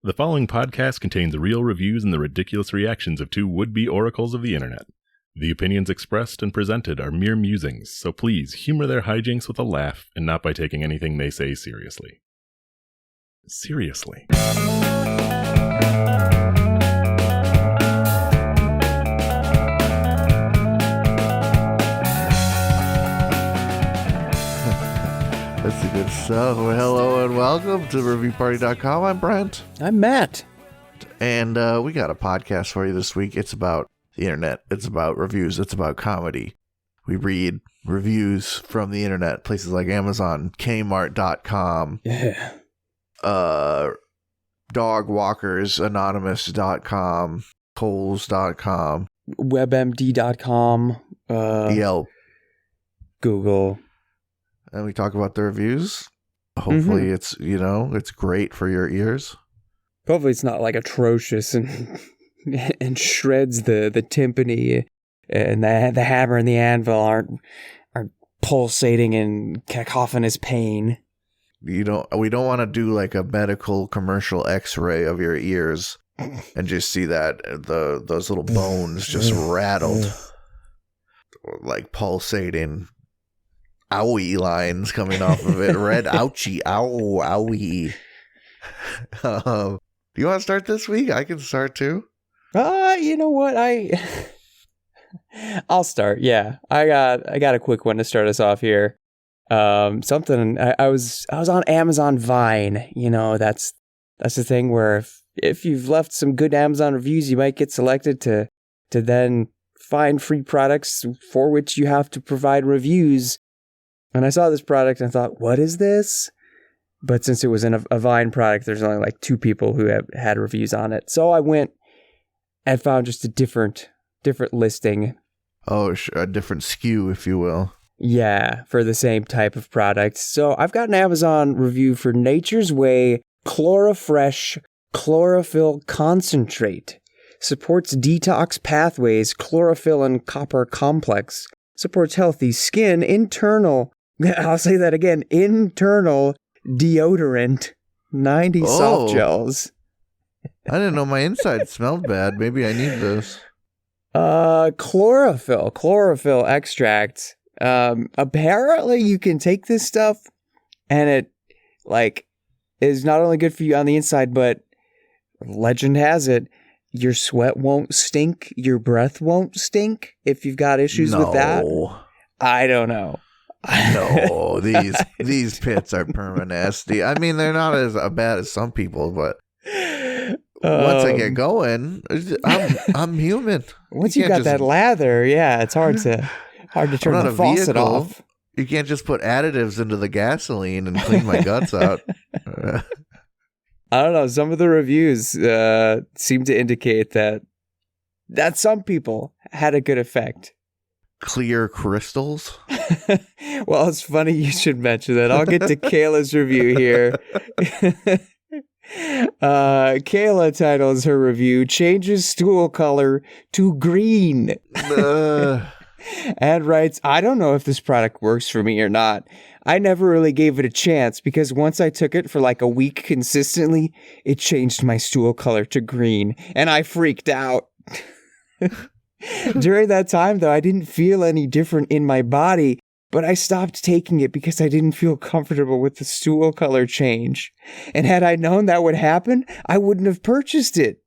The following podcast contains real reviews and the ridiculous reactions of two would-be oracles of the internet. The opinions expressed and presented are mere musings, so please humor their hijinks with a laugh and not by taking anything they say seriously. Seriously. That's a good stuff. Well, hello and welcome to ReviewParty.com. I'm Brent. I'm Matt. And we got a podcast for you this week. It's about the internet. It's about reviews. It's about comedy. We read reviews from the internet, places like Amazon, Kmart.com, dogwalkersanonymous.com, Kohl's.com, WebMD.com, Yelp, Google. and we talk about the reviews. Hopefully it's great for your ears. Hopefully it's not like atrocious and and shreds the timpani, and the hammer and the anvil aren't pulsating in cacophonous pain. We don't want to do like a medical commercial X-ray of your ears and just see that those little bones just rattled, like pulsating owie lines coming off of it. Red ouchie, ow, owie. Do you want to start this week? I can start too. You know what? I'll start. Yeah, I got a quick one to start us off here. Something I was on Amazon Vine. You know, that's the thing where if you've left some good Amazon reviews, you might get selected to then find free products for which you have to provide reviews. And I saw this product and I thought, what is this? But since it was in a Vine product, there's only like 2 people who have had reviews on it. So I went and found just a different listing. Oh, a different SKU, if you will. Yeah, for the same type of product. So I've got an Amazon review for Nature's Way Chlorofresh Chlorophyll Concentrate. Supports detox pathways, chlorophyll and copper complex. Supports healthy skin, I'll say that again, internal deodorant, 90 soft gels. I didn't know my inside smelled bad. Maybe I need this. Chlorophyll extract. Apparently you can take this stuff and it is not only good for you on the inside, but legend has it, your sweat won't stink, your breath won't stink if you've got issues with that. I don't know. No, these pits are permanasty. I mean, they're not as bad as some people, but once I get going, I'm human. Once you got that lather, yeah, it's hard to turn the faucet off. You can't just put additives into the gasoline and clean my guts out. I don't know. Some of the reviews seem to indicate that some people had a good effect. Clear crystals? Well, it's funny you should mention that. I'll get to Kayla's review here. Kayla titles her review, Changes Stool Color to Green. And writes, I don't know if this product works for me or not. I never really gave it a chance because once I took it for like a week consistently, it changed my stool color to green, and I freaked out. During that time, though, I didn't feel any different in my body, but I stopped taking it because I didn't feel comfortable with the stool color change. And had I known that would happen, I wouldn't have purchased it.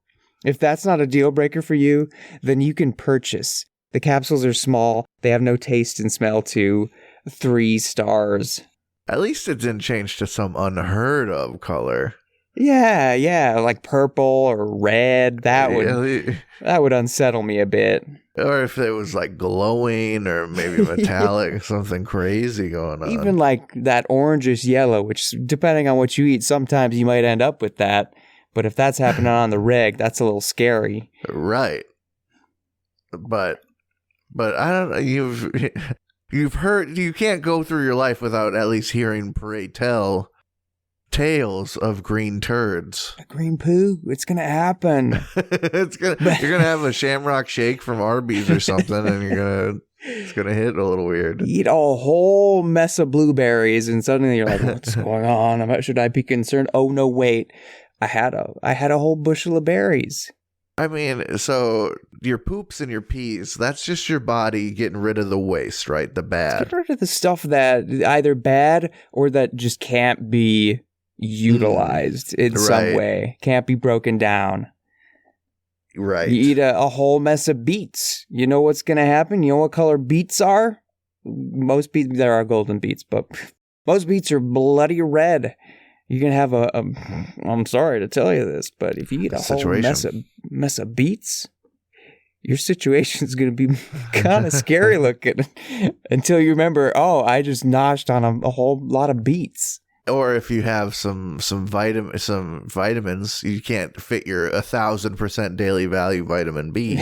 If that's not a deal breaker for you, then you can purchase. The capsules are small. They have no taste and smell to 3 stars. At least it didn't change to some unheard of color. Yeah, like purple or red. That would unsettle me a bit. Or if it was like glowing or maybe metallic, something crazy going on. Even like that orangish yellow, which depending on what you eat, sometimes you might end up with that. But if that's happening on the reg, that's a little scary. Right. But I don't know. You've heard, you can't go through your life without at least hearing, pray tell, tales of green turds. A green poo? It's going to happen. You're going to have a Shamrock Shake from Arby's or something, and it's going to hit a little weird. Eat a whole mess of blueberries, and suddenly you're like, what's going on? Should I be concerned? Oh, no, wait. I had a whole bushel of berries. I mean, so your poops and your pees, that's just your body getting rid of the waste, right? The bad. Get rid of the stuff that either bad or that just can't be utilized in some way, can't be broken down. Right. You eat a whole mess of beets. You know what's going to happen? You know what color beets are? Most beets, there are golden beets, but most beets are bloody red. You're going to have I'm sorry to tell you this, but if you eat a whole mess of beets, your situation's going to be kind of scary looking until you remember, oh, I just noshed on a whole lot of beets. Or if you have some vitamins, you can't fit your 1,000% daily value vitamin B.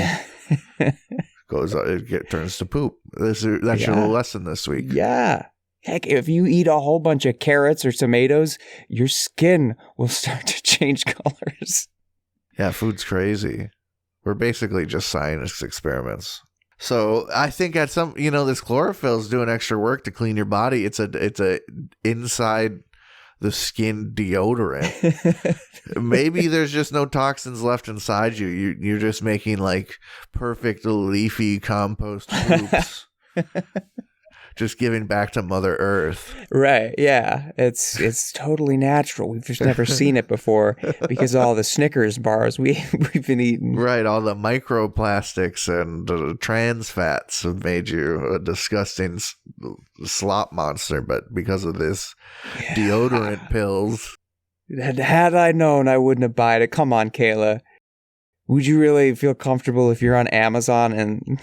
Turns to poop. That's your little lesson this week. Yeah. Heck, if you eat a whole bunch of carrots or tomatoes, your skin will start to change colors. Yeah, food's crazy. We're basically just science experiments. So I think at some, this chlorophyll is doing extra work to clean your body. It's a inside the skin deodorant. Maybe there's just no toxins left inside you. You're just making like perfect leafy compost poops. Just giving back to Mother Earth. Right, yeah. It's totally natural. We've just never seen it before because of all the Snickers bars we've been eating. Right, all the microplastics and trans fats have made you a disgusting slop monster, but because of this deodorant pills. Had I known, I wouldn't have bought it. Come on, Kayla. Would you really feel comfortable if you're on Amazon and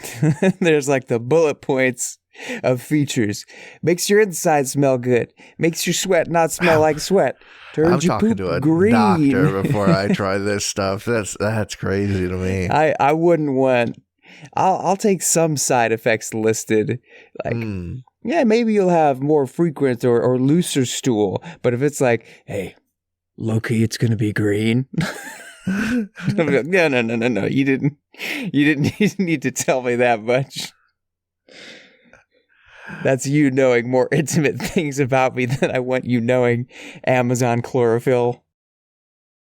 there's like the bullet points of features? Makes your inside smell good. Makes your sweat not smell like sweat. I'm talking to a doctor before I try this stuff. That's crazy to me. I wouldn't want. I'll take some side effects listed. Like, yeah, maybe you'll have more frequent or looser stool. But if it's like, hey, low-key, it's gonna be green. No. You didn't need to tell me that much. That's you knowing more intimate things about me than I want you knowing Amazon chlorophyll.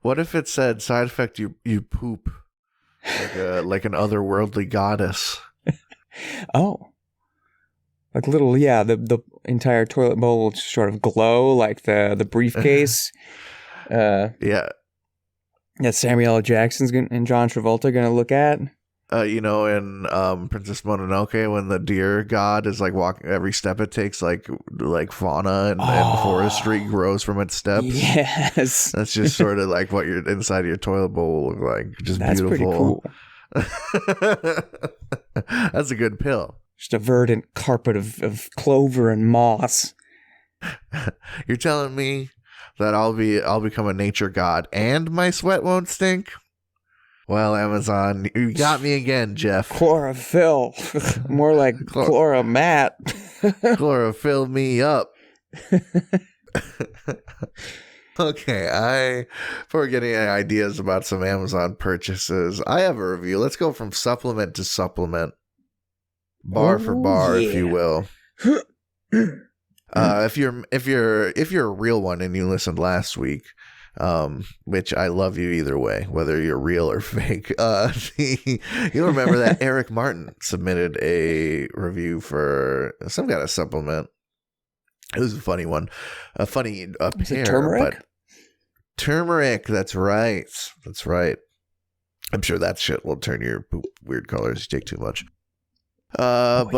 What if it said side effect you poop like an otherworldly goddess? Oh. Like little, the entire toilet bowl will sort of glow like the briefcase. Yeah. That Samuel L. Jackson's and John Travolta going to look at. In Princess Mononoke, when the deer god is like walking, every step it takes, like fauna and forestry grows from its steps. Yes, that's just sort of like what your inside of your toilet bowl will look like. Just that's beautiful. Pretty cool. That's a good pill. Just a verdant carpet of clover and moss. You're telling me that I'll become a nature god and my sweat won't stink? Well, Amazon, you got me again, Jeff. Chlorophyll. More like chloromat. Chlorophyll me up. Okay, before getting any ideas about some Amazon purchases, I have a review. Let's go from supplement to supplement. Bar for bar, if you will. If you're a real one and you listened last week, which I love you either way, whether you're real or fake. You'll remember that Eric Martin submitted a review for some kind of supplement. It was a funny one, a pair. Turmeric? But turmeric. That's right. I'm sure that shit will turn your poop weird colors. You take too much. From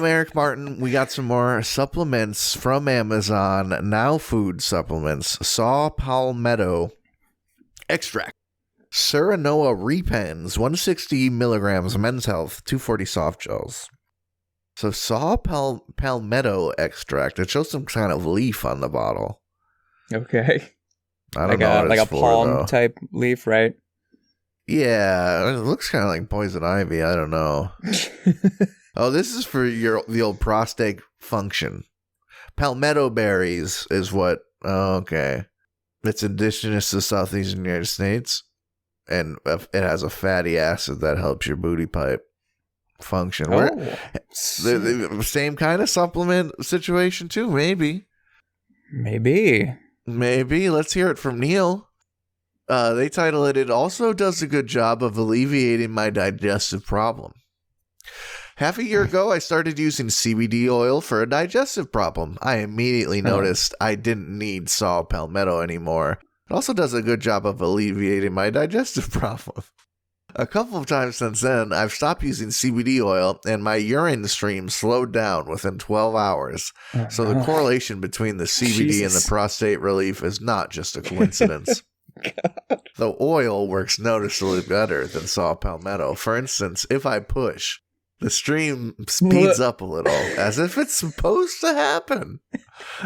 Eric Martin, we got some more supplements from Amazon. Now food supplements. Saw palmetto extract. Serenoa repens, 160 milligrams. Men's Health, 240 soft gels. So saw palmetto extract. It shows some kind of leaf on the bottle. Okay. I don't know what like it's a palm type leaf, right? Yeah, it looks kind of like poison ivy. I don't know. Oh, this is for the old prostate function. Palmetto berries is what. Oh, okay. It's indigenous to the southeastern United States, and it has a fatty acid that helps your booty pipe function. The same kind of supplement situation too, maybe. Maybe. Maybe. Let's hear it from Neil. They title it also does a good job of alleviating my digestive problem. Half a year ago, I started using CBD oil for a digestive problem. I immediately noticed I didn't need saw palmetto anymore. It also does a good job of alleviating my digestive problem. A couple of times since then, I've stopped using CBD oil and my urine stream slowed down within 12 hours. So the correlation between the CBD and the prostate relief is not just a coincidence. The oil works noticeably better than saw palmetto. For instance, if I push, the stream speeds up a little, as if it's supposed to happen.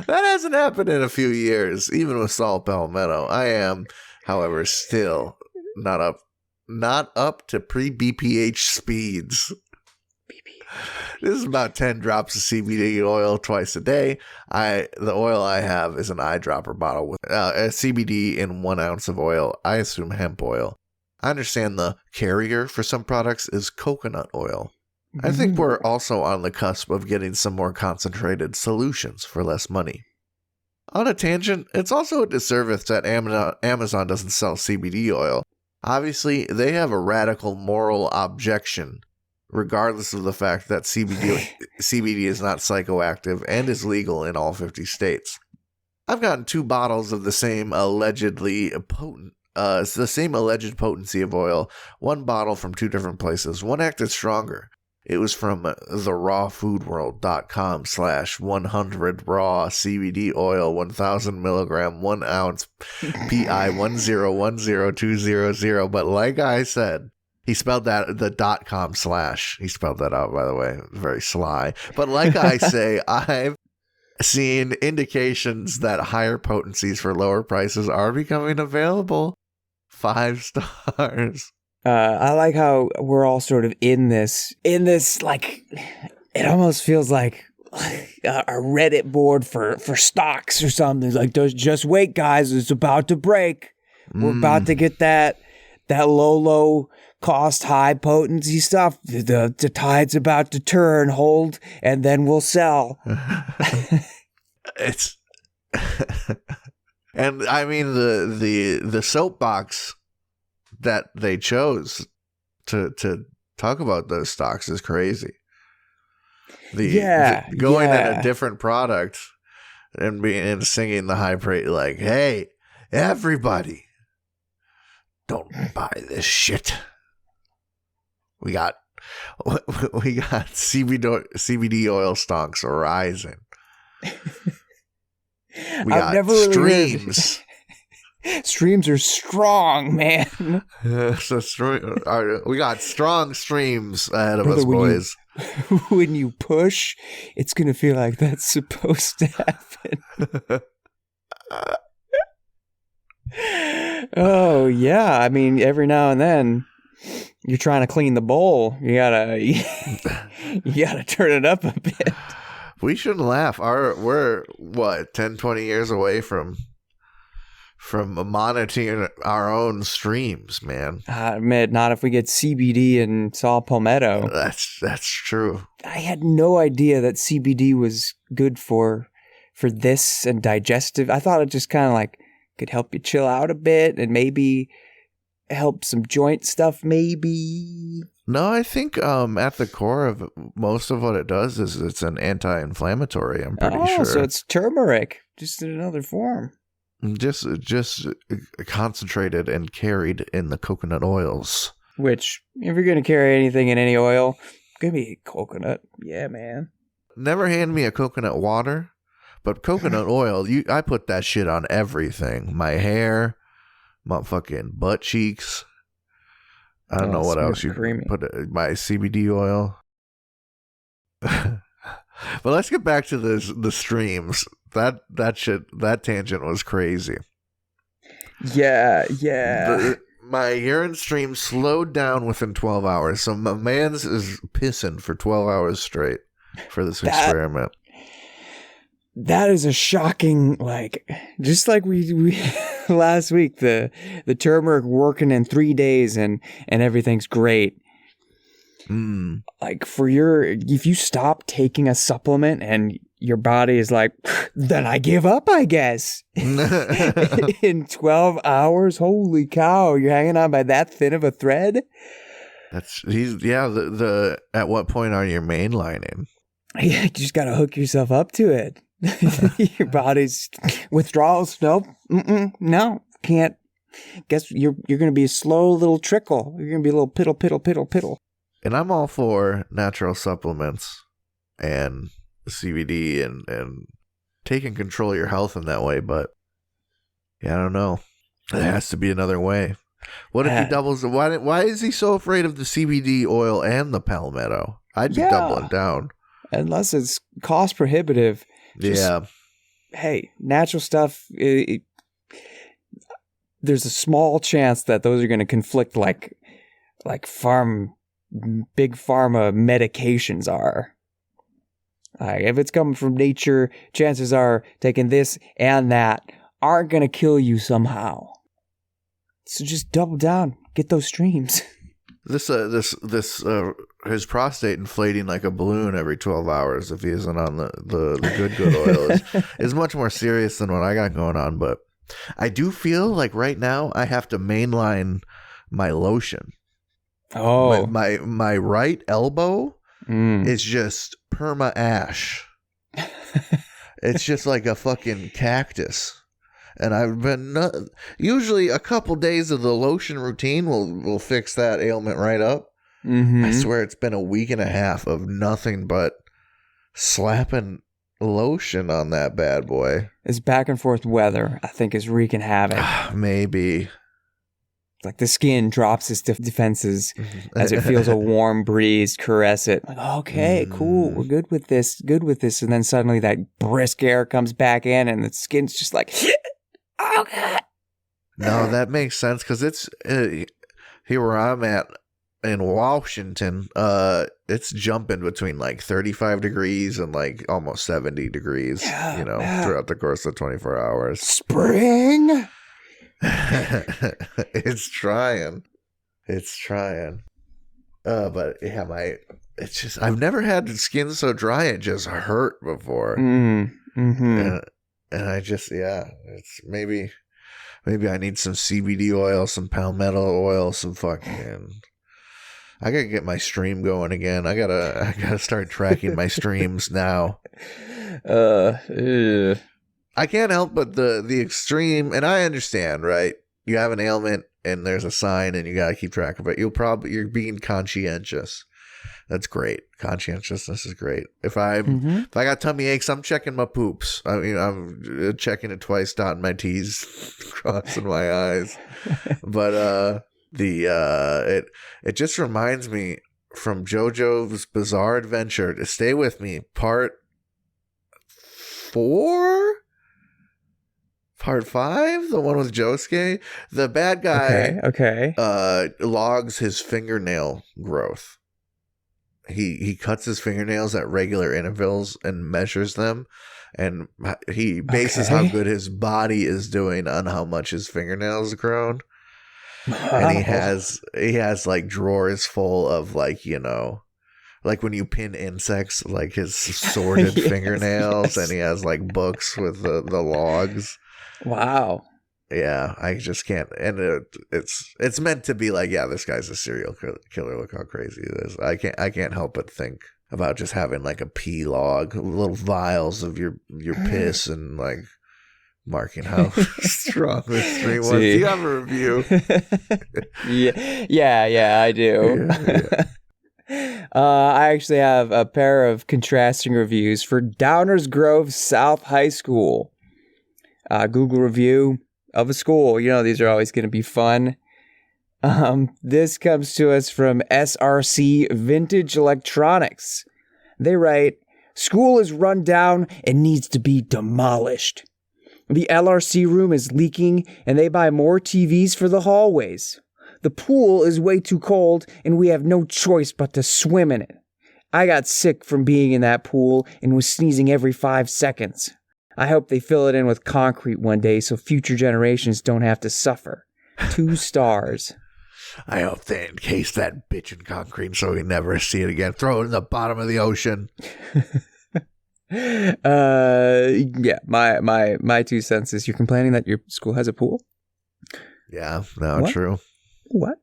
That hasn't happened in a few years, even with saw palmetto. I am, however, still not up to pre-BPH speeds. This is about 10 drops of CBD oil twice a day. The oil I have is an eyedropper bottle with CBD in 1 ounce of oil. I assume hemp oil. I understand the carrier for some products is coconut oil. I think we're also on the cusp of getting some more concentrated solutions for less money. On a tangent, it's also a disservice that Amazon doesn't sell CBD oil. Obviously, they have a radical moral objection, regardless of the fact that CBD is not psychoactive and is legal in all 50 states. I've gotten 2 bottles of the same alleged potency of oil, 1 bottle from 2 different places. One acted stronger. It was from therawfoodworld.com/100 raw CBD oil, 1,000 milligram, 1 ounce, PI 1010200. But like I said, he spelled that the .com/. He spelled that out, by the way. Very sly. But like I say, I've seen indications that higher potencies for lower prices are becoming available. 5 stars. I like how we're all sort of in this, like, it almost feels like a Reddit board for stocks or something. It's like, just wait, guys, it's about to break. We're about to get that low cost, high potency stuff. The tide's about to turn, hold, and then we'll sell. It's, and I mean the soapbox that they chose to talk about those stocks is crazy. Going in a different product and singing the high praise, like, hey, everybody, don't buy this shit. We got CBD oil stocks rising. We got streams. Streams are strong, man. We got strong streams ahead of us, boys. When you push, it's going to feel like that's supposed to happen. Oh, yeah. I mean, every now and then, you're trying to clean the bowl. You gotta turn it up a bit. We shouldn't laugh. We're 10, 20 years away from monitoring our own streams, man. I admit, not if we get CBD and saw palmetto. That's true. I had no idea that CBD was good for this and digestive. I thought it just kind of like could help you chill out a bit and maybe help some joint stuff, maybe. No, I think at the core of most of what it does is it's an anti-inflammatory. I'm pretty sure. So it's turmeric, just in another form. Just concentrated and carried in the coconut oils. Which, if you're going to carry anything in any oil, it's going to be coconut. Yeah, man. Never hand me a coconut water, but coconut oil, I put that shit on everything. My hair, my fucking butt cheeks. I don't know what else you can put. My CBD oil. But let's get back to the streams. That tangent was crazy. Yeah. My urine stream slowed down within 12 hours. So my man's is pissing for 12 hours straight for this experiment. That is a shocking, like, just like we last week, the turmeric working in 3 days and everything's great. Like if you stop taking a supplement and your body is like, then I give up, I guess. In 12 hours, holy cow, you're hanging on by that thin of a thread? The at what point are you mainlining? Yeah, you just got to hook yourself up to it. Your body's withdrawals. Nope. No, can't. Guess you're going to be a slow little trickle. You're going to be a little piddle. And I'm all for natural supplements and CBD and taking control of your health in that way. But yeah, I don't know. There has to be another way. What if he doubles? Why is he so afraid of the CBD oil and the palmetto? I'd be doubling down. Unless it's cost prohibitive. Hey, natural stuff. There's a small chance that those are going to conflict like big pharma medications are. If it's coming from nature, chances are taking this and that aren't going to kill you somehow. So just double down, get those streams. His prostate inflating like a balloon every 12 hours if he isn't on the good oil is much more serious than what I got going on. But I do feel like right now I have to mainline my lotion. Oh, my right elbow is just perma ash. It's just like a fucking cactus. And I've been usually a couple days of the lotion routine will fix that ailment right up. Mm-hmm. I swear it's been a week and a half of nothing but slapping lotion on that bad boy. This back and forth weather, I think, is wreaking havoc. Maybe. Like the skin drops its defenses as it feels a warm breeze caress it. Like, okay, cool, we're good with this. And then suddenly that brisk air comes back in and the skin's just like, oh, God. No, that makes sense because it's here where I'm at in Washington. It's jumping between like 35 degrees and like almost 70 degrees, throughout the course of 24 hours. Spring? It's trying. But yeah, it's just, I've never had the skin so dry it just hurt before. Mm-hmm. And I just, it's maybe I need some CBD oil, some palmetto oil, some fucking. I gotta get my stream going again. I gotta start tracking my streams now. I can't help but the extreme, and I understand, right? You have an ailment and there's a sign and you gotta keep track of it. You're being conscientious. That's great. Conscientiousness is great. If I got tummy aches, I'm checking my poops. I'm checking it twice, dotting my T's, crossing my I's. But it just reminds me from JoJo's Bizarre Adventure to Stay With Me, part 4? Part 5? The one with Josuke? The bad guy logs his fingernail growth. He cuts his fingernails at regular intervals and measures them, and he bases how good his body is doing on how much his fingernails grown. And he has like drawers full of like when you pin insects, like his sorted fingernails, and he has like books with the logs. Wow. Yeah, I just can't. And it's meant to be like, yeah, this guy's a serial killer. Look how crazy it is. I can't help but think about just having like a pee log, little vials of your piss, and like marking how strong this stream was. Do you have a review? yeah, I do. Yeah. I actually have a pair of contrasting reviews for Downers Grove South High School. Google review of a school. These are always going to be fun. This comes to us from SRC Vintage Electronics. They write, "School is run down and needs to be demolished. The LRC room is leaking and they buy more TVs for the hallways. The pool is way too cold and we have no choice but to swim in it. I got sick from being in that pool and was sneezing every 5 seconds. I hope they fill it in with concrete one day so future generations don't have to suffer. 2 stars. I hope they encase that bitch in concrete so we never see it again. Throw it in the bottom of the ocean." Yeah, my 2 cents is you're complaining that your school has a pool? Yeah, no, What? true. What?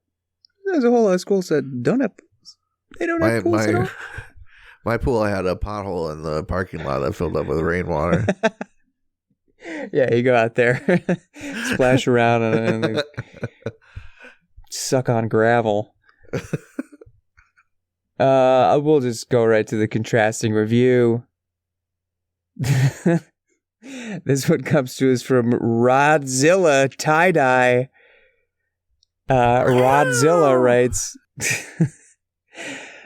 There's a whole lot of schools that don't have pools. They don't have pools at all. My pool had a pothole in the parking lot that filled up with rainwater. Yeah, you go out there, splash around, and suck on gravel. We'll just go right to the contrasting review. This one comes to us from Rodzilla Tie-Dye. Rodzilla writes,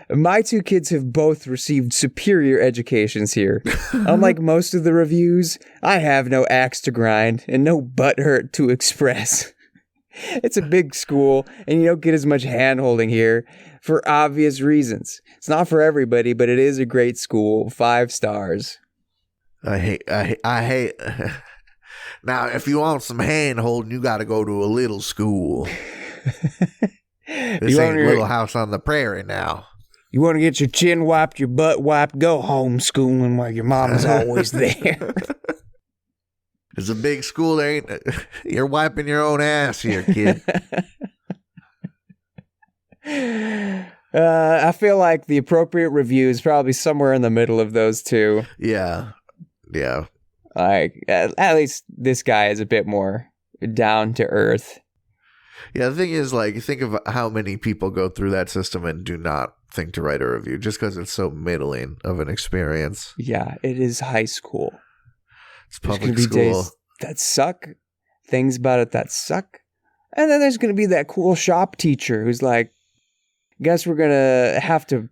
my 2 kids have both received superior educations here. Unlike most of the reviews, I have no axe to grind and no butt hurt to express. It's a big school, and you don't get as much hand-holding here for obvious reasons. It's not for everybody, but it is a great school. 5 stars. I hate. Now, if you want some hand-holding, you got to go to a little school. This ain't Little House on the Prairie now. You want to get your chin wiped, your butt wiped, go homeschooling while your mama's always there. It's a big school. There ain't. You're wiping your own ass here, kid. I feel like the appropriate review is probably somewhere in the middle of those 2. Yeah. Like, at least this guy is a bit more down to earth. Yeah, the thing is, like, think of how many people go through that system and do not think to write a review just because it's so middling of an experience. Yeah, it is high school. It's public there's gonna be school. Days that suck, things about it that suck, and then there's going to be that cool shop teacher who's like, guess we're going to have to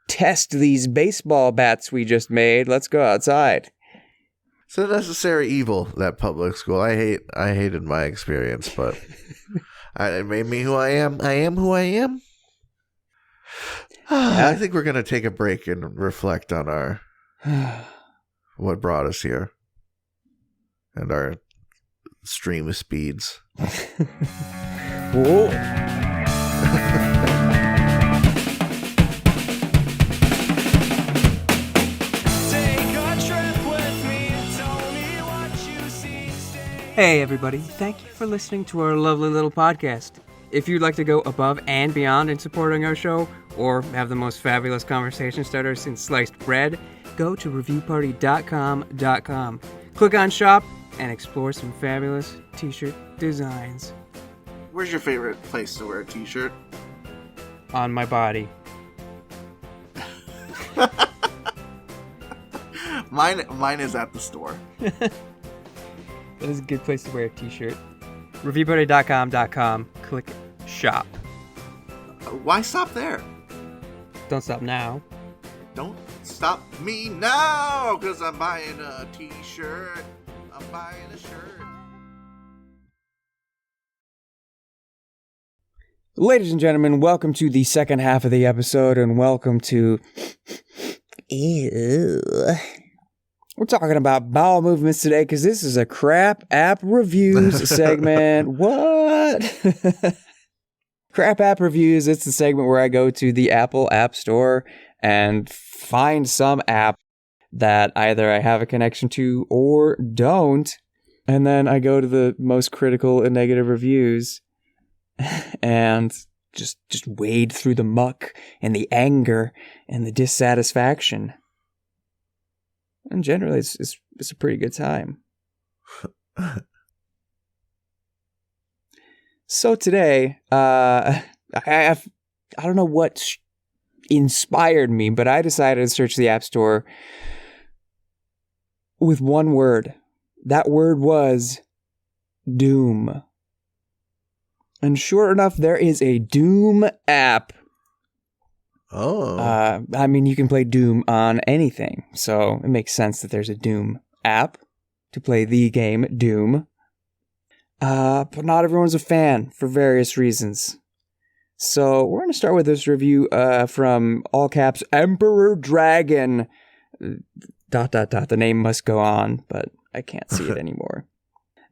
test these baseball bats we just made. Let's go outside. It's a necessary evil, that public school. I hated my experience, but it made me who I am. I am who I am. I think we're going to take a break and reflect on what brought us here and our stream speeds. Whoa. Hey everybody, thank you for listening to our lovely little podcast. If you'd like to go above and beyond in supporting our show, or have the most fabulous conversation starter since sliced bread, go to reviewparty.com. Click on shop and explore some fabulous t-shirt designs. Where's your favorite place to wear a t-shirt? On my body. Mine is at the store. That is a good place to wear a t-shirt. Reviewparty.com. Click shop. Why stop there? Don't stop now. Don't stop me now, because I'm buying a t-shirt. I'm buying a shirt. Ladies and gentlemen, welcome to the second half of the episode, and welcome to... Ew. We're talking about bowel movements today because this is a crap app reviews segment. What? Crap app reviews. It's the segment where I go to the Apple App Store and find some app that either I have a connection to or don't. And then I go to the most critical and negative reviews and just wade through the muck and the anger and the dissatisfaction. And generally, it's a pretty good time. So today, I don't know what inspired me, but I decided to search the App Store with one word. That word was Doom. And sure enough, there is a Doom app. Oh. I mean, you can play Doom on anything, so it makes sense that there's a Doom app to play the game Doom. But not everyone's a fan for various reasons. So we're going to start with this review from all caps Emperor Dragon. ... The name must go on, but I can't see it anymore.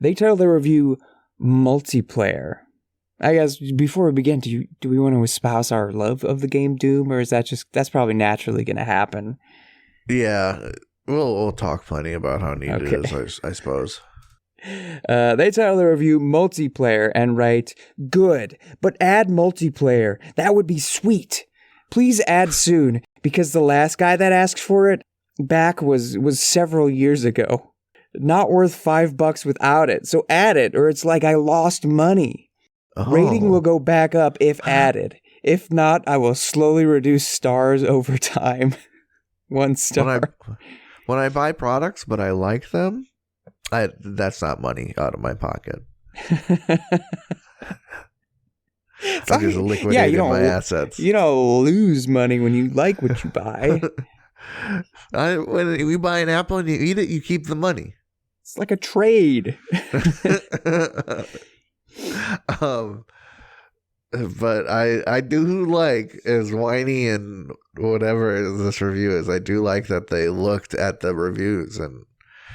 They titled their review Multiplayer. I guess before we begin, do we want to espouse our love of the game Doom, or is that's probably naturally going to happen? Yeah, We'll talk plenty about how neat it is, I suppose. They title the review multiplayer and write, good, but add multiplayer. That would be sweet. Please add soon, because the last guy that asked for it back was several years ago. Not worth $5 without it, so add it, or it's like I lost money. Oh. Rating will go back up if added. If not, I will slowly reduce stars over time. 1 star. When I buy products, but I like them, that's not money out of my pocket. I'm just liquidating my assets. You don't lose money when you like what you buy. When you buy an apple and you eat it, you keep the money. It's like a trade. But I do like, as whiny and whatever this review is, I do like that they looked at the reviews and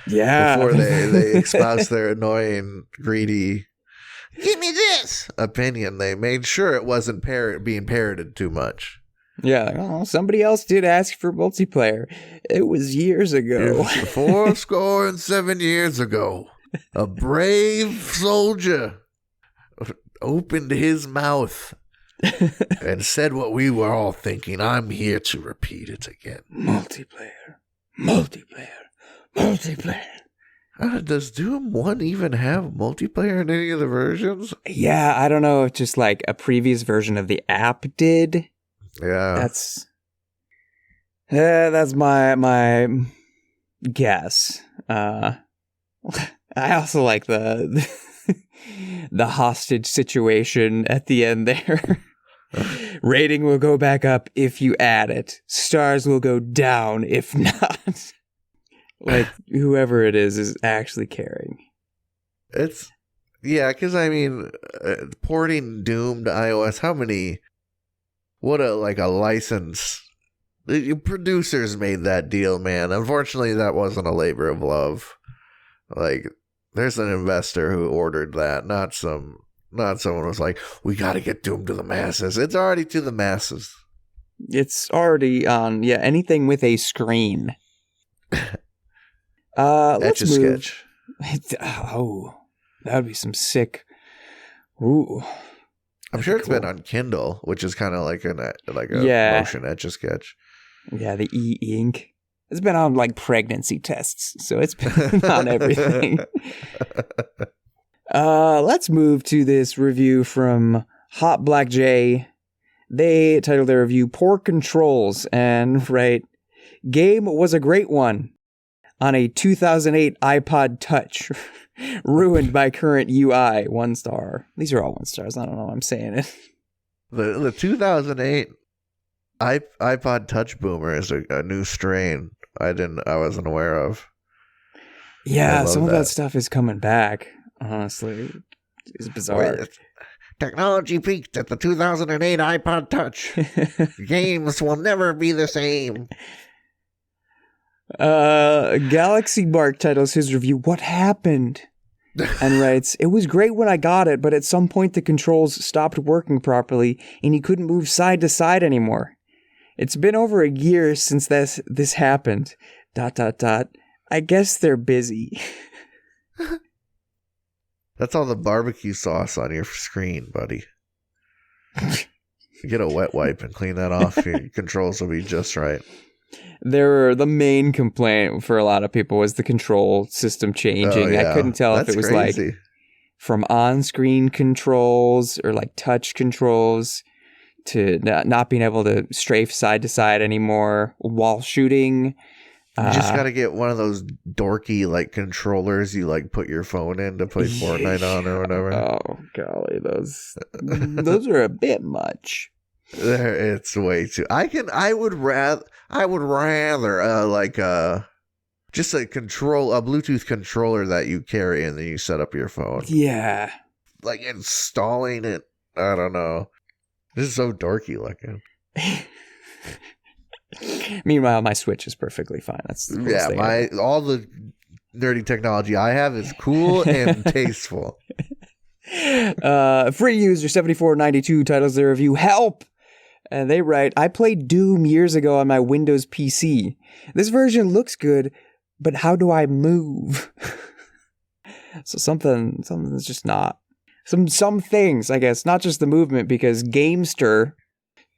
before they espoused their annoying, greedy, give me this opinion, they made sure it wasn't being parroted too much. Yeah, somebody else did ask for multiplayer. It was years ago. 407 years ago, a brave soldier opened his mouth and said what we were all thinking. I'm here to repeat it again. Multiplayer. Does Doom 1 even have multiplayer in any of the versions? Yeah, I don't know if just like a previous version of the app did. Yeah. That's my guess. I also like the hostage situation at the end there. Rating will go back up if you add it. Stars will go down if not. Like, whoever it is actually caring. Because I mean, porting Doom to iOS, what a license. The producers made that deal, man. Unfortunately, that wasn't a labor of love. Like, there's an investor who ordered that, not someone who was like, we got to get Doom to the masses. It's already to the masses. It's already on, anything with a screen. Let's move. Etch-a-sketch. Oh, that would be some sick. Ooh. I'm sure it's been on Kindle, which is kind of like a motion Etch-a-sketch. Yeah, the e-ink. It's been on like pregnancy tests, so it's been on everything. Let's move to this review from Hot Black J. They titled their review "Poor Controls" and write, "Game was a great one on a 2008 iPod Touch, ruined by current UI, 1 star." These are all 1 stars. I don't know why I'm saying it. The 2008 iPod Touch boomer is a new strain I wasn't aware of. Yeah, some of that stuff is coming back. Honestly, it's bizarre. Wait, technology peaked at the 2008 iPod Touch. Games will never be the same. Galaxy Mark titles his review "What Happened?" and writes, "It was great when I got it, but at some point the controls stopped working properly and you couldn't move side to side anymore. It's been over a year since this happened. ... I guess they're busy." That's all the barbecue sauce on your screen, buddy. Get a wet wipe and clean that off. Your controls will be just right. The main complaint for a lot of people was the control system changing. Oh, yeah. I couldn't tell if it was crazy. like from on-screen controls or like touch controls to not being able to strafe side to side anymore while shooting. You just got to get one of those dorky like controllers you like put your phone in to play Fortnite on or whatever. Oh golly, those are a bit much. It's way too. I would rather just a Bluetooth controller that you carry and then you set up your phone. Yeah, like installing it. I don't know. This is so dorky looking. Meanwhile, my Switch is perfectly fine. That's all the nerdy technology I have is cool and tasteful. Free user 7492 titles their review "Help," and they write, "I played Doom years ago on my Windows PC. This version looks good, but how do I move? So something's just not. Some things, I guess, not just the movement, because Gamester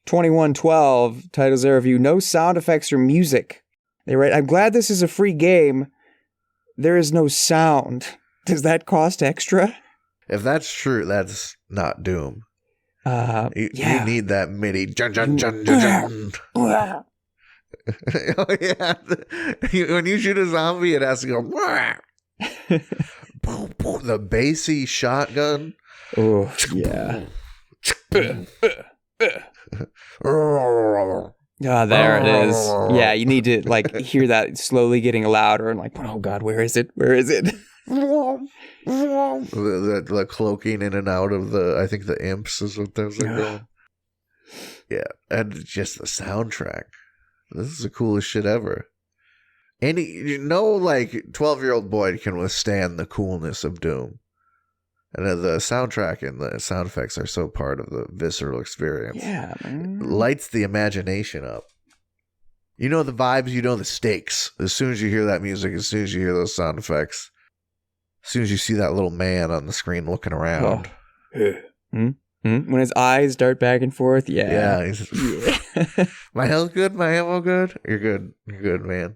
2112 titles their review, no sound effects or music. They write, I'm glad this is a free game. There is no sound. Does that cost extra? If that's true, that's not Doom. You need that MIDI. Jun, jun, jun, jun, jun. Oh, yeah. When you shoot a zombie, it has to go. Boom, boom. The bassy shotgun. Oh, yeah. Ah, there it is. Yeah, you need to like hear that slowly getting louder and like, oh God, where is it? Where is it? The cloaking in and out of I think the imps is what those are called. Yeah, and just the soundtrack. This is the coolest shit ever. Like 12-year-old boy can withstand the coolness of Doom. And the soundtrack and the sound effects are so part of the visceral experience. Yeah, man. Lights the imagination up. You know the vibes, you know the stakes. As soon as you hear that music, as soon as you hear those sound effects, as soon as you see that little man on the screen looking around. When his eyes dart back and forth, yeah. Yeah. My health good? My ammo good? You're good. You're good, man.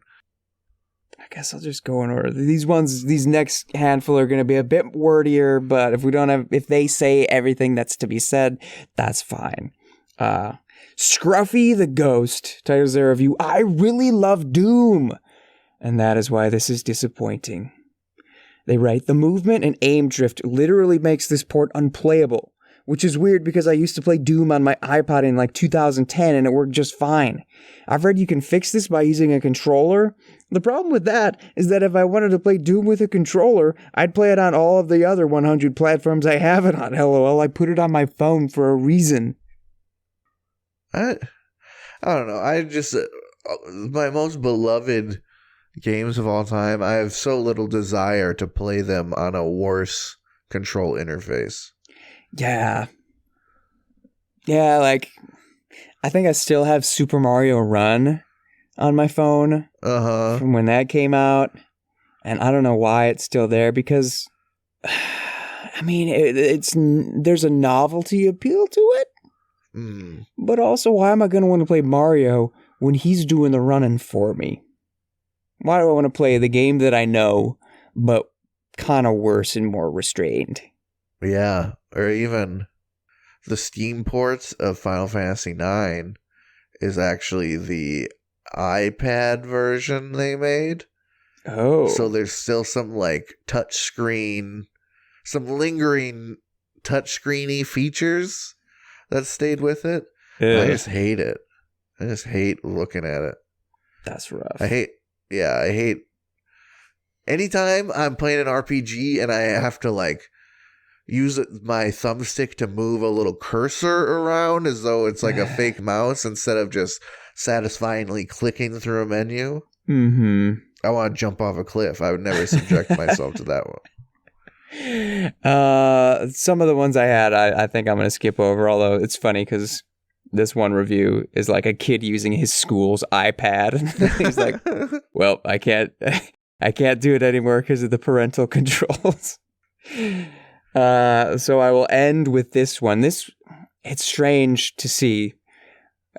I guess I'll just go in order. These next handful are going to be a bit wordier, but if they say everything that's to be said, that's fine. Scruffy the Ghost titles their review, I really love Doom, and that is why this is disappointing. They write, the movement and aim drift literally makes this port unplayable, which is weird because I used to play Doom on my iPod in like 2010 and it worked just fine. I've read you can fix this by using a controller. The problem with that is that if I wanted to play Doom with a controller, I'd play it on all of the other 100 platforms I have it on. LOL, I put it on my phone for a reason. I don't know. I just, my most beloved games of all time, I have so little desire to play them on a worse control interface. Yeah. Yeah, like, I think I still have Super Mario Run on my phone from when that came out. And I don't know why it's still there because, I mean, there's a novelty appeal to it. Mm. But also, why am I going to want to play Mario when he's doing the running for me? Why do I want to play the game that I know, but kind of worse and more restrained? Yeah, or even the Steam ports of Final Fantasy IX is actually the iPad version they made. Oh. So there's still some like touchscreen, some lingering touchscreeny features that stayed with it. I just hate it. I just hate looking at it. That's rough. I hate anytime I'm playing an RPG and I have to like use my thumbstick to move a little cursor around as though it's like a fake mouse instead of just satisfyingly clicking through a menu. Mm-hmm. I want to jump off a cliff. I would never subject myself to that one. Some of the ones I had, I think I'm going to skip over, although it's funny because this one review is like a kid using his school's iPad. He's like, well, I can't do it anymore because of the parental controls. So I will end with this one. It's strange to see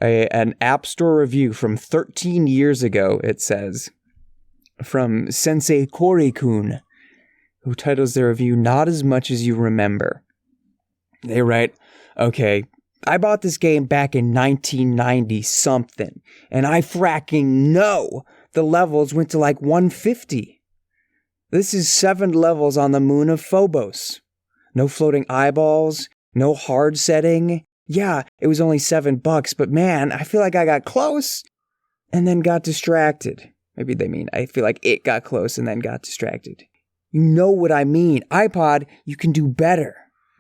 an App Store review from 13 years ago, it says, from Sensei Kori-kun, who titles their review, Not As Much As You Remember. They write, okay, I bought this game back in 1990-something, and I fracking know the levels went to like 150. This is 7 levels on the moon of Phobos. No floating eyeballs, no hard setting. Yeah, it was only $7, but man, I feel like I got close and then got distracted. Maybe they mean I feel like it got close and then got distracted. You know what I mean. iPod, you can do better.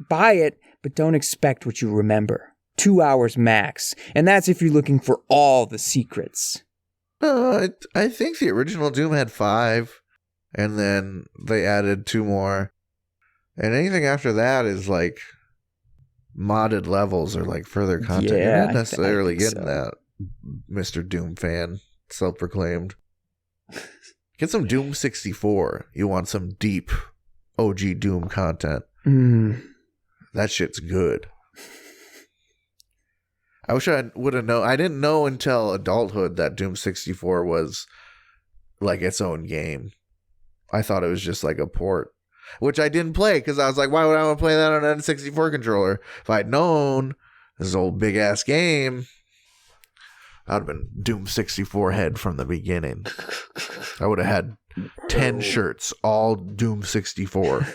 Buy it, but don't expect what you remember. 2 hours max. And that's if you're looking for all the secrets. I think the original Doom had 5, and then they added 2 more. And anything after that is like modded levels or like further content. Yeah, You're not necessarily getting so. that, Mr. Doom fan, self-proclaimed. Get some Doom 64. You want some deep OG Doom content. That shit's good. I wish I would have known. I didn't know until adulthood that Doom 64 was like its own game. I thought it was just like a port, which I didn't play because I was like, why would I want to play that on an N64 controller? If I'd known this old big ass game, I'd have been Doom 64 head from the beginning. I would have had 10 shirts, all Doom 64.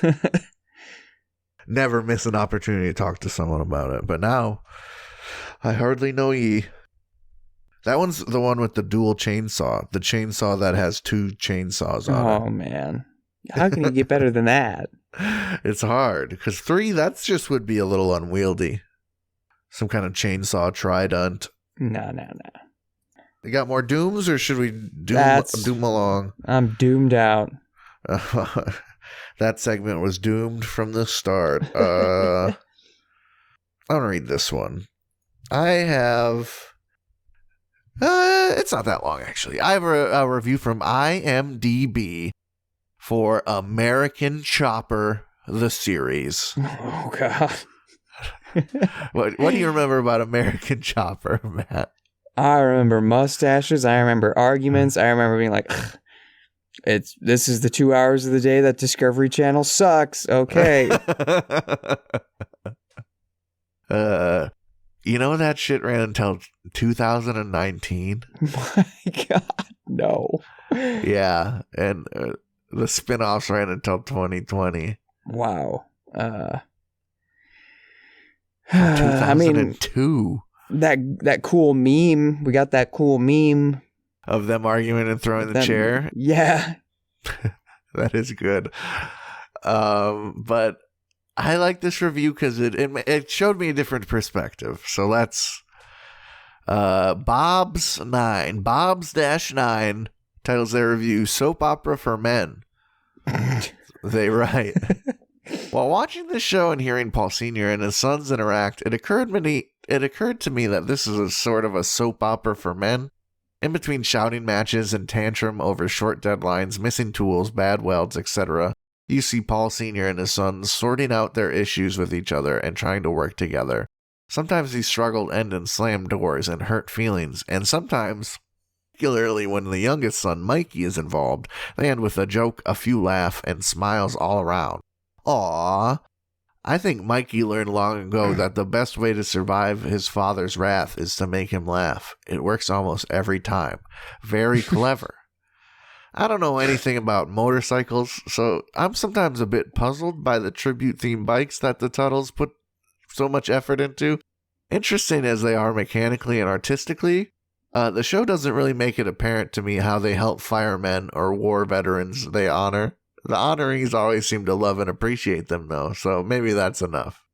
Never miss an opportunity to talk to someone about it. But now, I hardly know ye. That one's the one with the dual chainsaw. The chainsaw that has 2 chainsaws on it. Oh, man. How can you get better than that? It's hard, because 3, that's just would be a little unwieldy. Some kind of chainsaw trident. No. You got more Dooms, or should we doom along? I'm doomed out. That segment was doomed from the start. I'm going to read this one. I have... it's not that long, actually. I have a review from IMDb for American Chopper, the series. Oh, God. What do you remember about American Chopper, Matt? I remember mustaches. I remember arguments. I remember being like, this is the 2 hours of the day that Discovery Channel sucks. Okay. You know that shit ran until 2019? My God, no. Yeah, and the spin-offs ran until 2020. Wow. 2002. That cool meme. We got that cool meme Of them arguing and throwing the chair? Yeah. That is good. But I like this review because it showed me a different perspective. So let's... Bobs-9 titles their review, Soap Opera for Men. They write... While watching this show and hearing Paul Sr. and his sons interact, it occurred to me that this is a sort of a soap opera for men. In between shouting matches and tantrum over short deadlines, missing tools, bad welds, etc., you see Paul Sr. and his sons sorting out their issues with each other and trying to work together. Sometimes these struggles end in slammed doors and hurt feelings, and sometimes, particularly when the youngest son, Mikey, is involved, they end with a joke, a few laugh, and smiles all around. Aww. I think Mikey learned long ago that the best way to survive his father's wrath is to make him laugh. It works almost every time. Very clever. I don't know anything about motorcycles, so I'm sometimes a bit puzzled by the tribute-themed bikes that the Tuttles put so much effort into. Interesting as they are mechanically and artistically, the show doesn't really make it apparent to me how they help firemen or war veterans they honor. The honorees always seem to love and appreciate them, though, so maybe that's enough.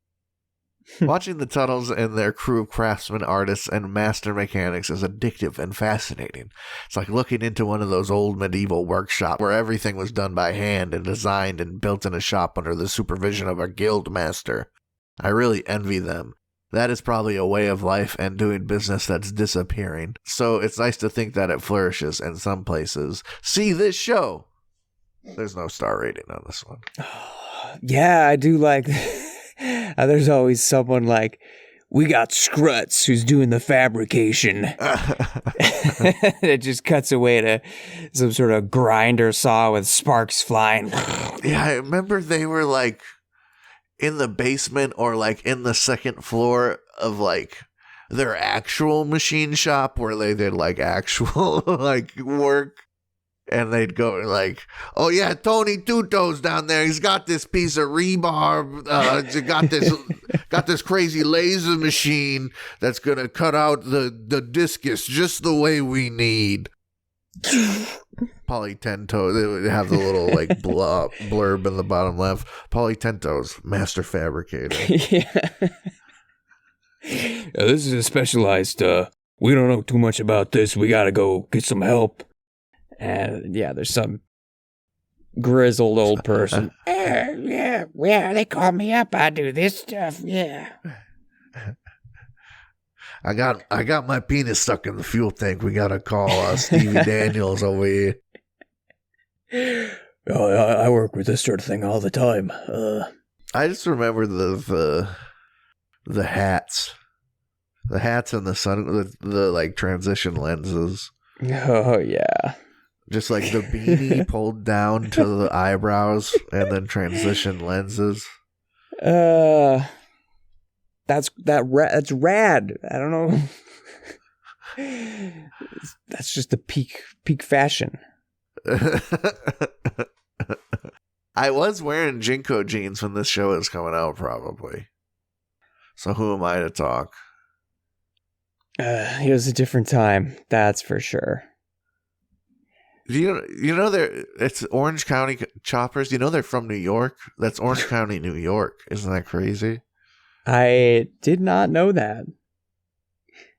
Watching the Tuttles and their crew of craftsmen, artists, and master mechanics is addictive and fascinating. It's like looking into one of those old medieval workshops where everything was done by hand and designed and built in a shop under the supervision of a guild master. I really envy them. That is probably a way of life and doing business that's disappearing. So it's nice to think that it flourishes in some places. See this show! There's no star rating on this one. Yeah, I do like... There's always someone like, we got Scrutz who's doing the fabrication. It just cuts away to some sort of grinder saw with sparks flying. Yeah, I remember they were like in the basement or like in the second floor of like their actual machine shop where they did like actual like work. And they'd go like, oh yeah, Tony Tuto's down there. He's got this piece of rebar. Got this crazy laser machine that's gonna cut out the discus just the way we need. Polytento. They would have the little like blurb in the bottom left. Polytento's master fabricator. Yeah. This is a specialized. We don't know too much about this. We gotta go get some help. And yeah, there's some grizzled old person. Yeah, they call me up. I do this stuff. Yeah. I got my penis stuck in the fuel tank. We gotta call Stevie Daniels over here. Oh, I work with this sort of thing all the time. I just remember the hats. The hats and the sun, the like transition lenses. Oh, yeah. Just like the beanie pulled down to the eyebrows and then transition lenses. That's rad. I don't know. That's just the peak fashion. I was wearing Jinko jeans when this show is coming out, probably. So who am I to talk? It was a different time, that's for sure. You know it's Orange County Choppers. You know they're from New York. That's Orange County, New York. Isn't that crazy? I did not know that.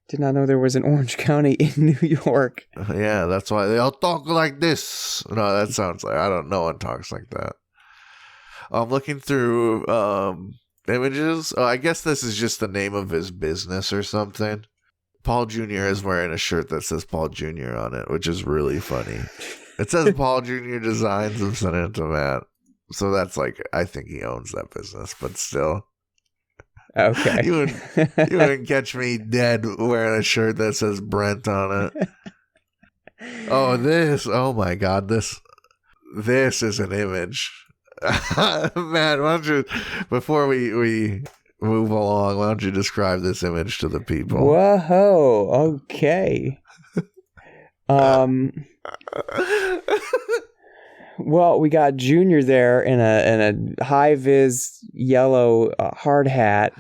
Did not know there was an Orange County in New York. Yeah, that's why they all talk like this. No, that sounds like no one talks like that. I'm looking through images. Oh, I guess this is just the name of his business or something. Paul Jr. is wearing a shirt that says Paul Jr. on it, which is really funny. It says Paul Jr. Designs. I'm sending it to Matt. So that's like, I think he owns that business, but still. Okay. You wouldn't catch me dead wearing a shirt that says Brent on it. Oh my God, this is an image. Matt, why don't you, before we move along, why don't you describe this image to the people? Whoa, okay. Well, we got Junior there in a high vis yellow hard hat.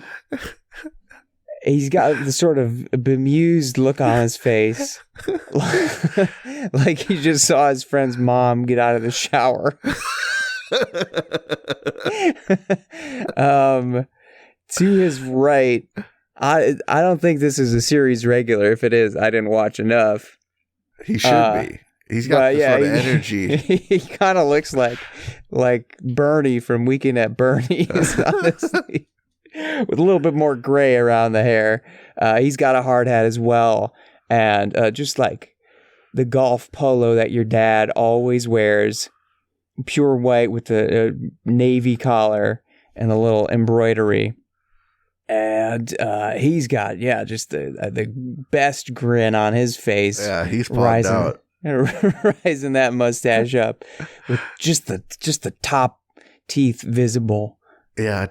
He's got the sort of bemused look on his face, like he just saw his friend's mom get out of the shower. To his right, I don't think this is a series regular. If it is, I didn't watch enough. He should be. He's got this sort of energy. He kind of looks like Bernie from Weekend at Bernie's, honestly, with a little bit more gray around the hair. He's got a hard hat as well, and just like the golf polo that your dad always wears, pure white with the navy collar and a little embroidery. And he's got just the best grin on his face. Yeah, he's popped out. Rising that mustache up with just the top teeth visible. Yeah, I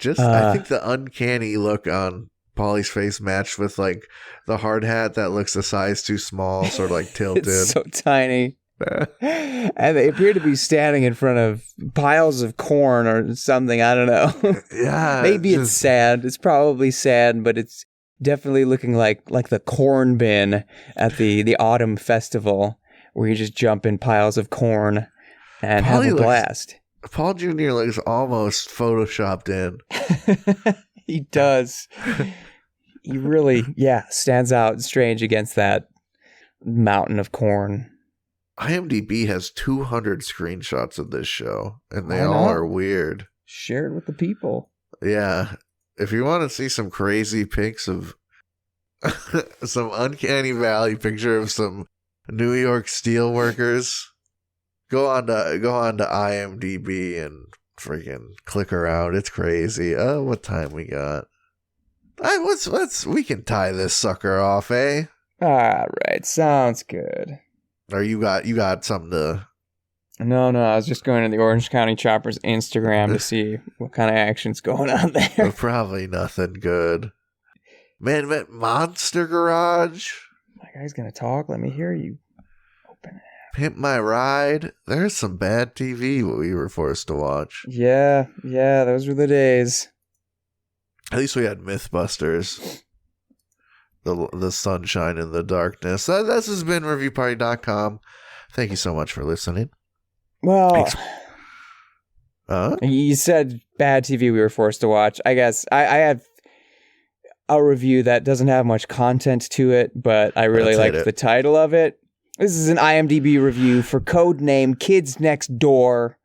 think the uncanny look on Paulie's face matched with like the hard hat that looks a size too small, sort of like tilted. It's so tiny. And they appear to be standing in front of piles of corn or something. I don't know. Yeah. Maybe it's sad. It's probably sad, but it's definitely looking like the corn bin at the autumn festival, where you just jump in piles of corn and have a blast. Paul Jr. looks almost photoshopped in. He does. He really, stands out strange against that mountain of corn. IMDb has 200 screenshots of this show, and they all are weird. Share it with the people. Yeah. If you want to see some crazy pics of some uncanny valley picture of some New York steel workers, go on to IMDb and freaking click around. It's crazy. Oh, what time we got? We can tie this sucker off, eh? All right, sounds good. Or you got something to... No, I was just going to the Orange County Choppers Instagram to see what kind of action's going on there. Probably nothing good. Man, Monster Garage. My guy's gonna talk. Let me hear you. Open it. Pimp My Ride. There's some bad TV we were forced to watch. Yeah, those were the days. At least we had Mythbusters. The sunshine and the darkness. This has been ReviewParty.com. Thank you so much for listening. Well, you said bad TV we were forced to watch. I guess I have a review that doesn't have much content to it, but I really liked the title of it. This is an IMDb review for Codename Kids Next Door.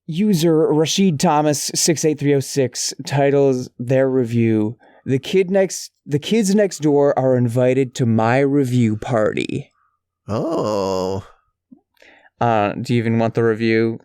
User Rashid Thomas 68306 titles their review, The kids next door are invited to my review party. Oh. Do you even want the review?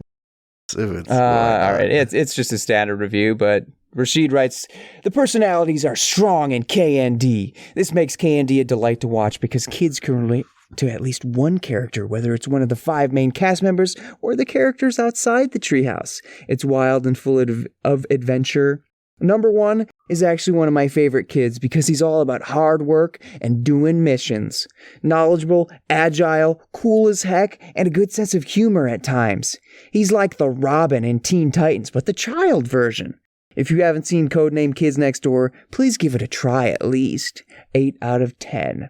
If it's all right, it's just a standard review, but Rashid writes, the personalities are strong in KND. This makes KND a delight to watch because kids can relate to at least one character, whether it's one of the 5 main cast members or the characters outside the treehouse. It's wild and full of adventure. Number 1 is actually one of my favorite kids because he's all about hard work and doing missions. Knowledgeable, agile, cool as heck, and a good sense of humor at times. He's like the Robin in Teen Titans, but the child version. If you haven't seen Codename Kids Next Door, please give it a try at least. 8 out of 10.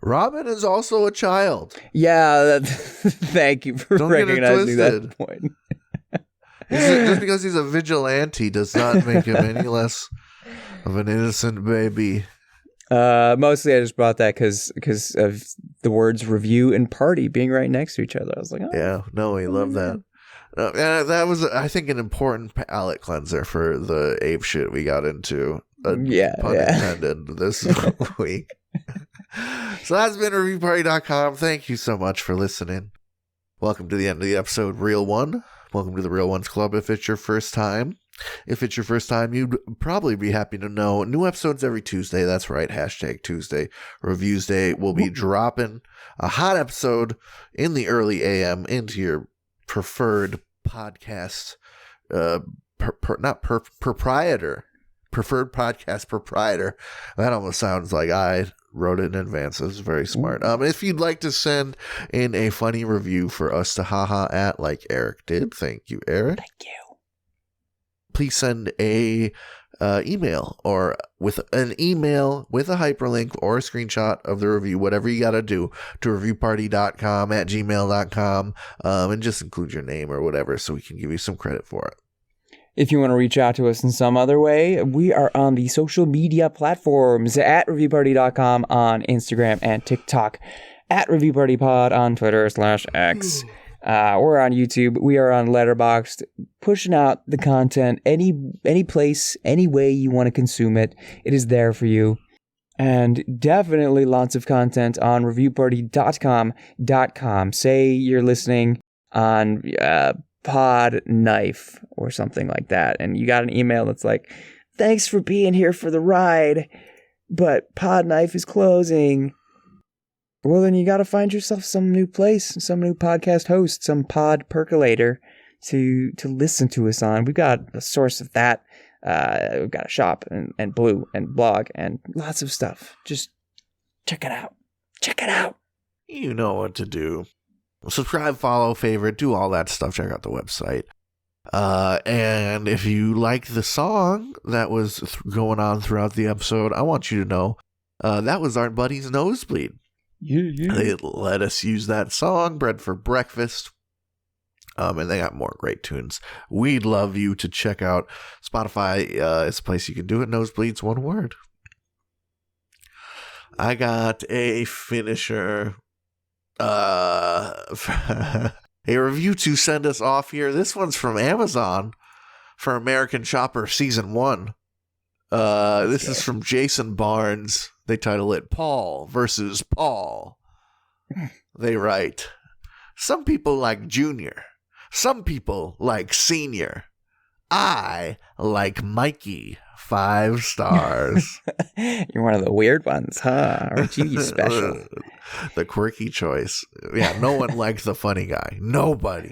Robin is also a child. Yeah, thank you for recognizing that point. Just because he's a vigilante does not make him any less of an innocent baby. Mostly I just brought that because of the words review and party being right next to each other. I was like, oh. Yeah, no, we love that. That was, I think, an important palate cleanser for the ape shit we got into. Pun intended this week. So that's been reviewparty.com. Thank you so much for listening. Welcome to the end of the episode, Real One. Welcome to the Real Ones Club if it's your first time. If it's your first time, you'd probably be happy to know new episodes every Tuesday. That's right, #Tuesday Reviews Day. We'll be dropping a hot episode in the early AM into your preferred podcast, preferred podcast proprietor. That almost sounds like I wrote it in advance. It's very smart. If you'd like to send in a funny review for us to haha at like Eric did, thank you, Eric. Thank you. Please send a email or with an email with a hyperlink or a screenshot of the review, whatever you got to do, to reviewparty.com @gmail.com, and just include your name or whatever so we can give you some credit for it. If you want to reach out to us in some other way, we are on the social media platforms at reviewparty.com on Instagram and TikTok, at reviewpartypod on Twitter /X. We're on YouTube. We are on Letterboxd, pushing out the content any place, any way you want to consume it. It is there for you. And definitely lots of content on reviewparty.com. Say you're listening on Pod Knife or something like that, and you got an email that's like, thanks for being here for the ride, but Pod Knife is closing. Well, then you got to find yourself some new place, some new podcast host, some pod percolator to listen to us on. We've got a source of that. We've got a shop and Blue and blog and lots of stuff. Just check it out. Check it out. You know what to do. Subscribe, follow, favorite, do all that stuff. Check out the website. And if you like the song that was going on throughout the episode, I want you to know that was our buddy's Nosebleed. Yeah. They let us use that song, Bread for Breakfast. And they got more great tunes. We'd love you to check out Spotify. It's a place you can do it. Nosebleed's one word. I got a finisher. A review to send us off here. This one's from Amazon for American Chopper Season 1. This is from Jason Barnes. They title it Paul versus Paul. They write, some people like Junior. Some people like Senior. I like Mikey. 5 stars. You're one of the weird ones, huh? Aren't you special? The quirky choice. Yeah, no one likes the funny guy. Nobody.